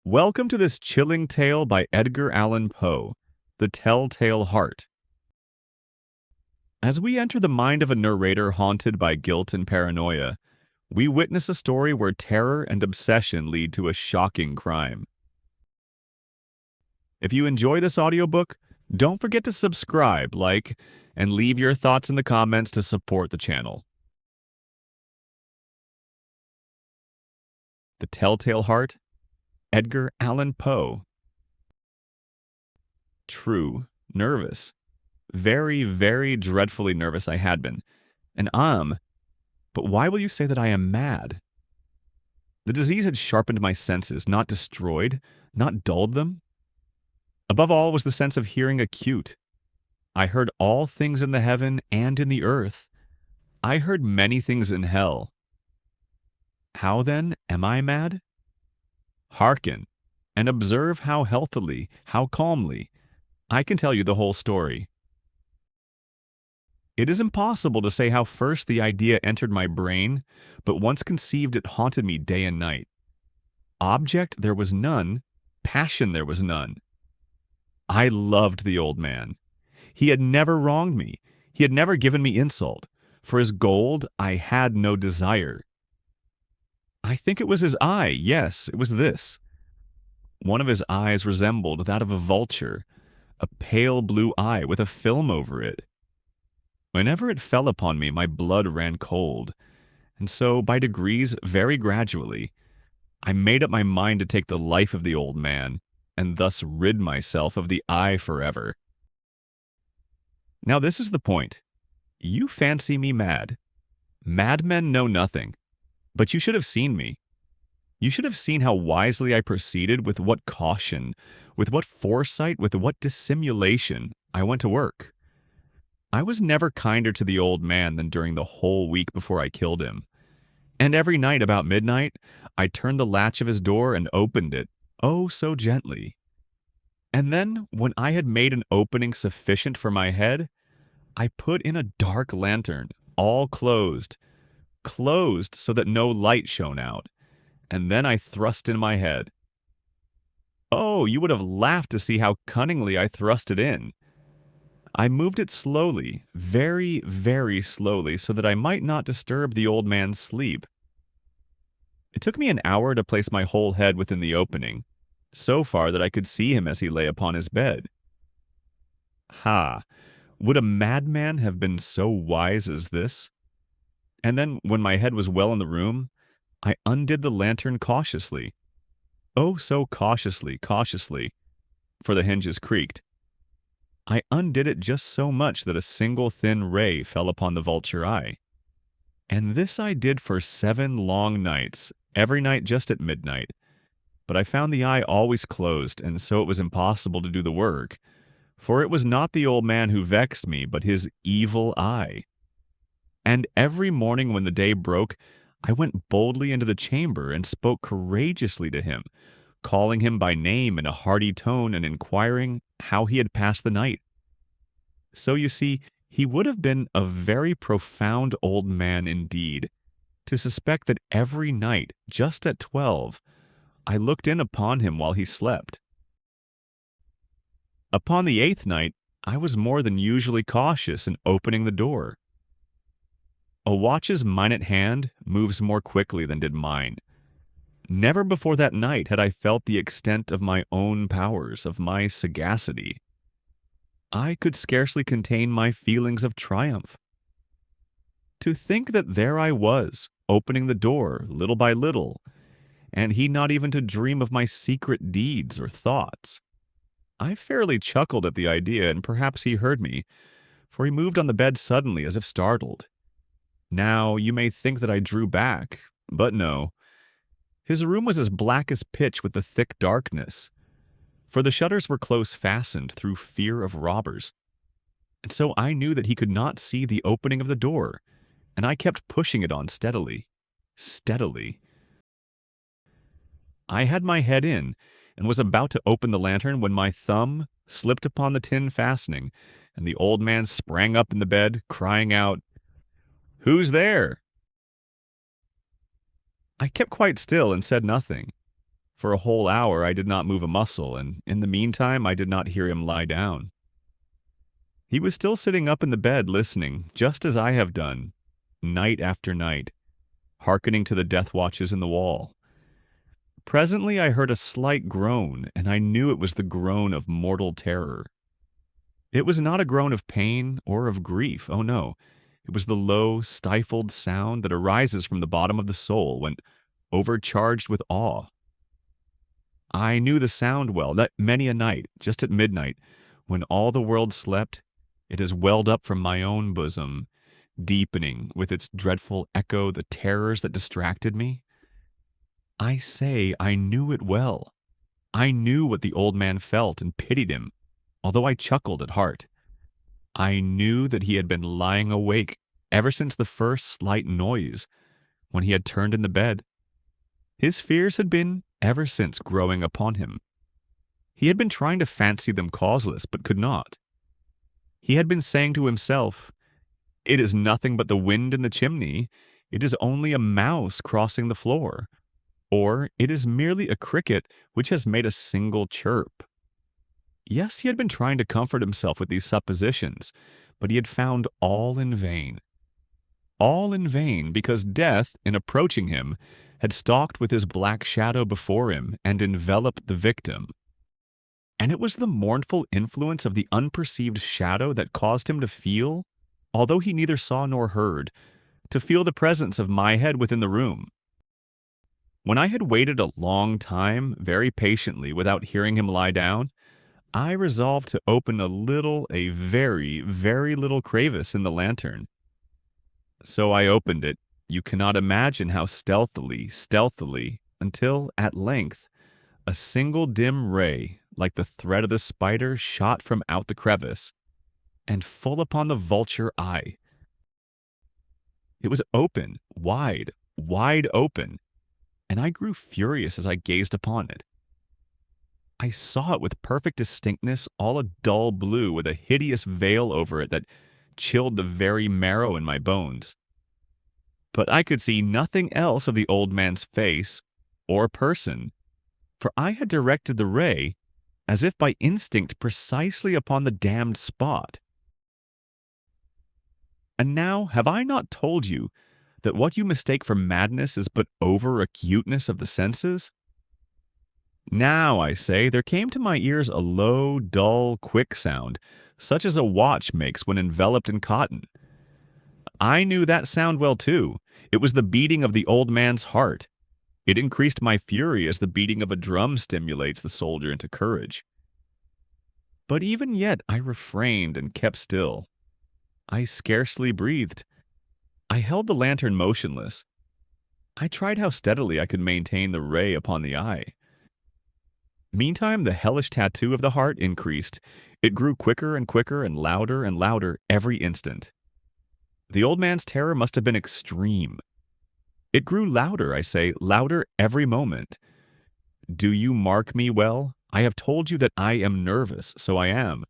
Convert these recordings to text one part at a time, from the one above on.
Welcome to this chilling tale by Edgar Allan Poe, The Telltale Heart. As we enter the mind of a narrator haunted by guilt and paranoia, we witness a story where terror and obsession lead to a shocking crime. If you enjoy this audiobook, don't forget to subscribe, like, and leave your thoughts in the comments to support the channel. The Telltale Heart, Edgar Allan Poe. True, nervous. Very, very dreadfully nervous I had been. And but why will you say that I am mad? The disease had sharpened my senses, not destroyed, not dulled them. Above all was the sense of hearing acute. I heard all things in the heaven and in the earth. I heard many things in hell. How then am I mad? Hearken, and observe how healthily, how calmly, I can tell you the whole story. It is impossible to say how first the idea entered my brain, but once conceived it haunted me day and night. Object there was none, passion there was none. I loved the old man. He had never wronged me. He had never given me insult. For his gold I had no desire. I think it was his eye, yes, it was this. One of his eyes resembled that of a vulture, a pale blue eye with a film over it. Whenever it fell upon me, my blood ran cold, and so, by degrees, very gradually, I made up my mind to take the life of the old man, and thus rid myself of the eye forever. Now this is the point. You fancy me mad. Madmen know nothing. But you should have seen me. You should have seen how wisely I proceeded, with what caution, with what foresight, with what dissimulation I went to work. I was never kinder to the old man than during the whole week before I killed him. And every night about midnight, I turned the latch of his door and opened it, oh so gently. And then, when I had made an opening sufficient for my head, I put in a dark lantern, all closed so that no light shone out, and then I thrust in my head. Oh, you would have laughed to see how cunningly I thrust it in. I moved it slowly, very, very slowly, so that I might not disturb the old man's sleep. It took me an hour to place my whole head within the opening, so far that I could see him as he lay upon his bed. Ha! Would a madman have been so wise as this? And then, when my head was well in the room, I undid the lantern cautiously. Oh, so cautiously, for the hinges creaked. I undid it just so much that a single thin ray fell upon the vulture eye. And this I did for 7 long nights, every night just at midnight. But I found the eye always closed, and so it was impossible to do the work, for it was not the old man who vexed me, but his evil eye. And every morning when the day broke, I went boldly into the chamber and spoke courageously to him, calling him by name in a hearty tone and inquiring how he had passed the night. So you see, he would have been a very profound old man indeed, to suspect that every night, just at 12, I looked in upon him while he slept. Upon the 8th night, I was more than usually cautious in opening the door. A watch's minute hand moves more quickly than did mine. Never before that night had I felt the extent of my own powers, of my sagacity. I could scarcely contain my feelings of triumph. To think that there I was, opening the door little by little, and he not even to dream of my secret deeds or thoughts. I fairly chuckled at the idea, and perhaps he heard me, for he moved on the bed suddenly as if startled. Now, you may think that I drew back, but no. His room was as black as pitch with the thick darkness, for the shutters were close fastened through fear of robbers. And so I knew that he could not see the opening of the door, and I kept pushing it on steadily. I had my head in, and was about to open the lantern when my thumb slipped upon the tin fastening, and the old man sprang up in the bed, crying out, "Who's there?" I kept quite still and said nothing. For a whole hour I did not move a muscle, and in the meantime I did not hear him lie down. He was still sitting up in the bed listening, just as I have done, night after night, hearkening to the death watches in the wall. Presently I heard a slight groan, and I knew it was the groan of mortal terror. It was not a groan of pain or of grief, oh no. It was the low, stifled sound that arises from the bottom of the soul when overcharged with awe. I knew the sound well, that many a night, just at midnight, when all the world slept, it has welled up from my own bosom, deepening with its dreadful echo the terrors that distracted me. I say I knew it well. I knew what the old man felt and pitied him, although I chuckled at heart. I knew that he had been lying awake ever since the first slight noise, when he had turned in the bed. His fears had been ever since growing upon him. He had been trying to fancy them causeless, but could not. He had been saying to himself, "It is nothing but the wind in the chimney. It is only a mouse crossing the floor. Or it is merely a cricket which has made a single chirp." Yes, he had been trying to comfort himself with these suppositions, but he had found all in vain. All in vain, because death, in approaching him, had stalked with his black shadow before him and enveloped the victim. And it was the mournful influence of the unperceived shadow that caused him to feel, although he neither saw nor heard, to feel the presence of my head within the room. When I had waited a long time, very patiently, without hearing him lie down, I resolved to open a very, very little crevice in the lantern. So I opened it, you cannot imagine how stealthily, until, at length, a single dim ray, like the thread of the spider, shot from out the crevice, and full upon the vulture eye. It was open, wide open, and I grew furious as I gazed upon it. I saw it with perfect distinctness, all a dull blue with a hideous veil over it that chilled the very marrow in my bones. But I could see nothing else of the old man's face or person, for I had directed the ray, as if by instinct, precisely upon the damned spot. And now have I not told you that what you mistake for madness is but over-acuteness of the senses? Now, I say, there came to my ears a low, dull, quick sound, such as a watch makes when enveloped in cotton. I knew that sound well, too. It was the beating of the old man's heart. It increased my fury as the beating of a drum stimulates the soldier into courage. But even yet I refrained and kept still. I scarcely breathed. I held the lantern motionless. I tried how steadily I could maintain the ray upon the eye. Meantime, the hellish tattoo of the heart increased. It grew quicker and louder every instant. The old man's terror must have been extreme. It grew louder, I say, louder every moment. Do you mark me well? I have told you that I am nervous, so I am.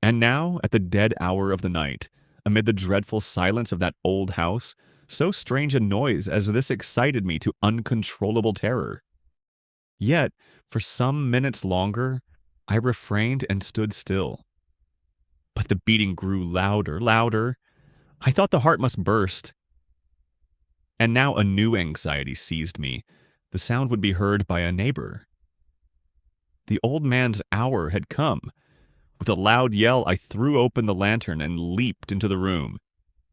And now, at the dead hour of the night, amid the dreadful silence of that old house, so strange a noise as this excited me to uncontrollable terror. Yet, for some minutes longer, I refrained and stood still. But the beating grew louder. I thought the heart must burst. And now a new anxiety seized me. The sound would be heard by a neighbor. The old man's hour had come. With a loud yell, I threw open the lantern and leaped into the room.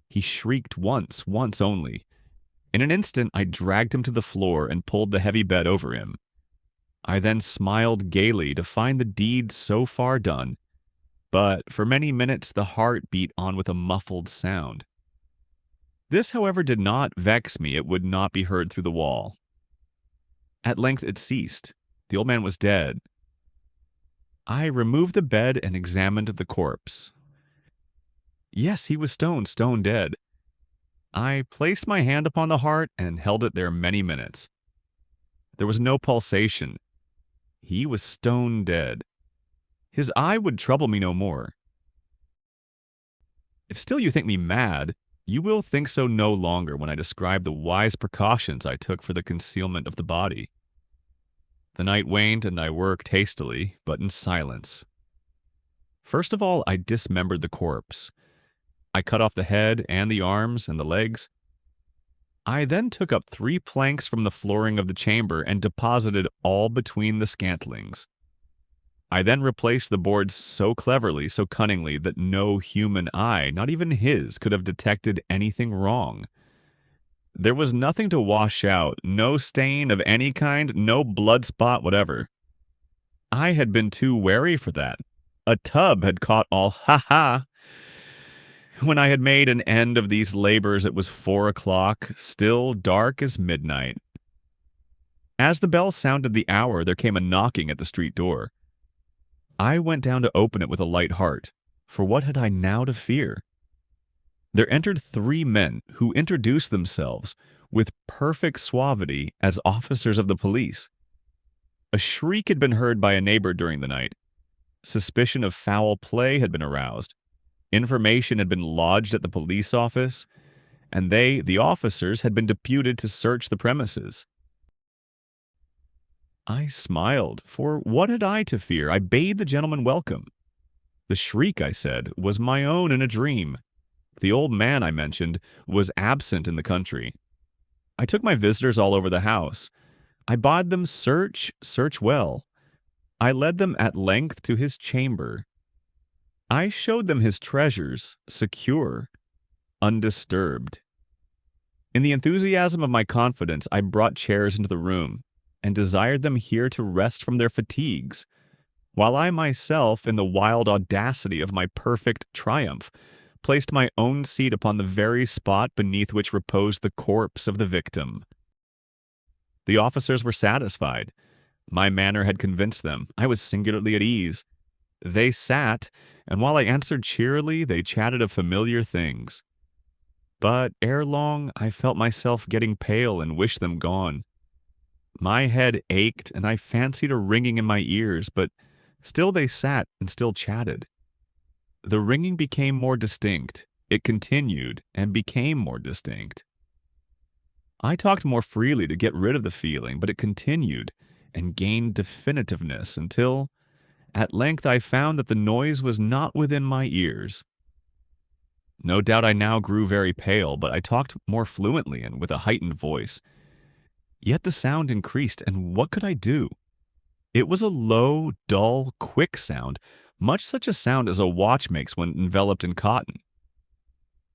He shrieked once only. In an instant, I dragged him to the floor and pulled the heavy bed over him. I then smiled gaily to find the deed so far done, but for many minutes the heart beat on with a muffled sound. This, however, did not vex me. It would not be heard through the wall. At length it ceased. The old man was dead. I removed the bed and examined the corpse. Yes, he was stone dead. I placed my hand upon the heart and held it there many minutes. There was no pulsation. He was stone dead. His eye would trouble me no more. If still you think me mad, you will think so no longer when I describe the wise precautions I took for the concealment of the body. The night waned and I worked hastily, but in silence. First of all, I dismembered the corpse. I cut off the head and the arms and the legs. I then took up 3 planks from the flooring of the chamber and deposited all between the scantlings. I then replaced the boards so cleverly, so cunningly, that no human eye, not even his, could have detected anything wrong. There was nothing to wash out, no stain of any kind, no blood spot whatever. I had been too wary for that. A tub had caught all, ha. When I had made an end of these labors, it was 4 o'clock, still dark as midnight. As the bell sounded the hour, there came a knocking at the street door. I went down to open it with a light heart, for what had I now to fear? There entered 3 men who introduced themselves with perfect suavity as officers of the police. A shriek had been heard by a neighbor during the night. Suspicion of foul play had been aroused. Information had been lodged at the police office, and they, the officers, had been deputed to search the premises. I smiled, for what had I to fear? I bade the gentleman welcome. The shriek, I said, was my own in a dream. The old man, I mentioned, was absent in the country. I took my visitors all over the house. I bade them search well. I led them at length to his chamber. I showed them his treasures, secure, undisturbed. In the enthusiasm of my confidence, I brought chairs into the room and desired them here to rest from their fatigues, while I myself, in the wild audacity of my perfect triumph, placed my own seat upon the very spot beneath which reposed the corpse of the victim. The officers were satisfied. My manner had convinced them. I was singularly at ease. They sat, and while I answered cheerily, they chatted of familiar things. But ere long, I felt myself getting pale and wished them gone. My head ached, and I fancied a ringing in my ears, but still they sat and still chatted. The ringing became more distinct. It continued and became more distinct. I talked more freely to get rid of the feeling, but it continued and gained definitiveness until, at length, I found that the noise was not within my ears. No doubt I now grew very pale, but I talked more fluently and with a heightened voice. Yet the sound increased, and what could I do? It was a low, dull, quick sound, much such a sound as a watch makes when enveloped in cotton.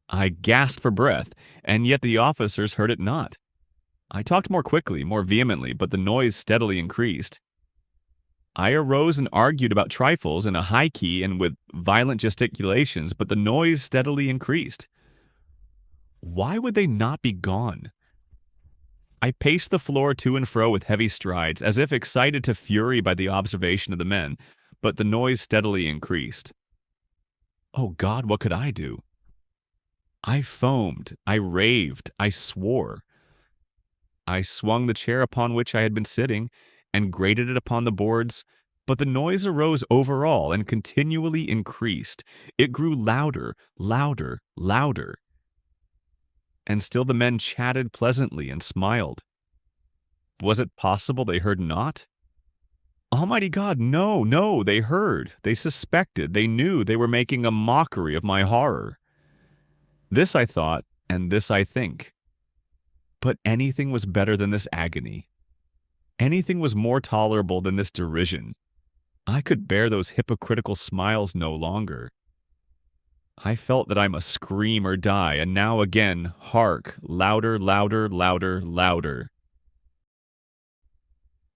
I gasped for breath, and yet the officers heard it not. I talked more quickly, more vehemently, but the noise steadily increased. I arose and argued about trifles in a high key and with violent gesticulations, but the noise steadily increased. Why would they not be gone? I paced the floor to and fro with heavy strides, as if excited to fury by the observation of the men, but the noise steadily increased. Oh God, what could I do? I foamed, I raved, I swore. I swung the chair upon which I had been sitting, and grated it upon the boards, but the noise arose over all and continually increased. It grew louder, louder, louder. And still the men chatted pleasantly and smiled. Was it possible they heard not? Almighty God, no, they heard, they suspected, they knew they were making a mockery of my horror. This I thought, and this I think. But anything was better than this agony. Anything was more tolerable than this derision. I could bear those hypocritical smiles no longer. I felt that I must scream or die, and now again, hark, louder, louder, louder, louder.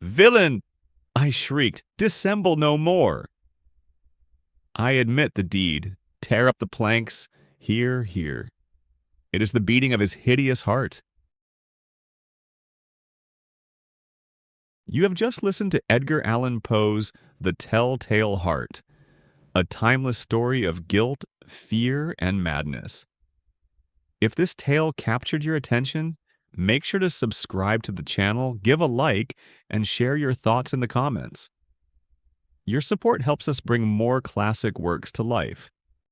Villain! I shrieked, dissemble no more. I admit the deed, tear up the planks, here. It is the beating of his hideous heart. You have just listened to Edgar Allan Poe's The Tell-Tale Heart, a timeless story of guilt, fear, and madness. If this tale captured your attention, make sure to subscribe to the channel, give a like, and share your thoughts in the comments. Your support helps us bring more classic works to life.